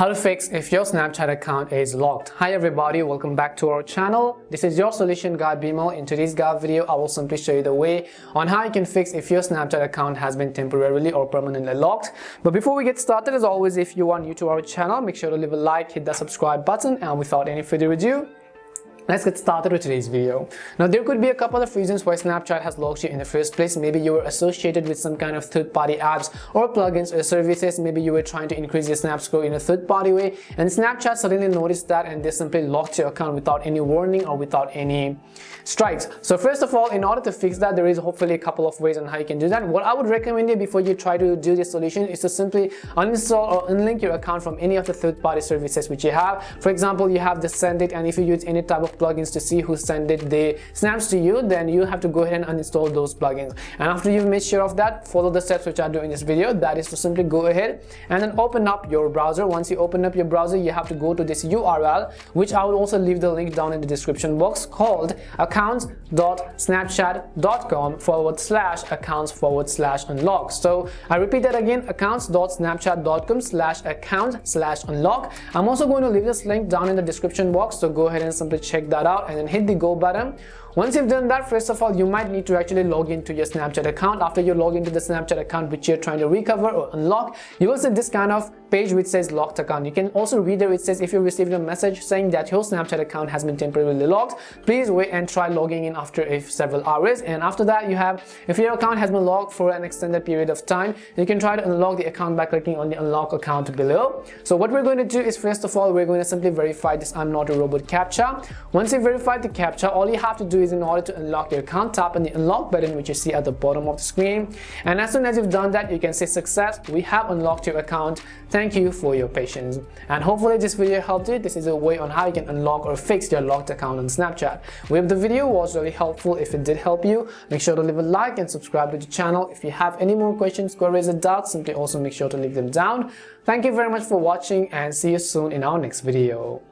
How to fix if your Snapchat account is locked. Hi everybody, welcome back to our channel. This is your solution guy Bimal. In today's guide video, I will simply show you the way on how you can fix if your Snapchat account has been temporarily or permanently locked. But before we get started, as always, if you are new to our channel, make sure to leave a like, hit the subscribe button, and without any further ado, let's get started with today's video. Now, there could be a couple of reasons why Snapchat has locked you in the first place. Maybe you were associated with some kind of third-party apps or plugins or services. Maybe you were trying to increase your Snap score in a third-party way, and Snapchat suddenly noticed that and they simply locked your account without any warning or without any strikes. So first of all, in order to fix that, there is hopefully a couple of ways on how you can do that. What I would recommend you before you try to do this solution is to simply uninstall or unlink your account from any of the third-party services which you have. For example, you have the Send It, and if you use any type of plugins to see who sent it the snaps to you, then you have to go ahead and uninstall those plugins. And after you've made sure of that, follow the steps which I do in this video. That is to simply go ahead and then open up your browser. Once you open up your browser, you have to go to this URL, which I will also leave the link down in the description box, called accounts.snapchat.com/accounts/unlock. So I repeat that again, accounts.snapchat.com/account/unlock. I'm also going to leave this link down in the description box, so go ahead and simply check that out and then hit the go button. Once you've done that, first of all, you might need to actually log into your Snapchat account. After you log into the Snapchat account which you're trying to recover or unlock, you will see this kind of page which says locked account. You can also read there, it says if you received a message saying that your Snapchat account has been temporarily locked, please wait and try logging in after several hours. And after that, you have, if your account has been locked for an extended period of time, you can try to unlock the account by clicking on the unlock account below. So what we're going to do is, first of all, we're going to simply verify this I'm not a robot captcha. Once you verified the captcha, all you have to do is, in order to unlock your account, tap on the unlock button which you see at the bottom of the screen, and as soon as you've done that, you can say success, we have unlocked your account. Thank you for your patience. And hopefully this video helped you. This is a way on how you can unlock or fix your locked account on Snapchat. We hope the video was really helpful. If it did help you, make sure to leave a like and subscribe to the channel. If you have any more questions, queries, or doubts, simply also make sure to leave them down. Thank you very much for watching, and see you soon in our next video.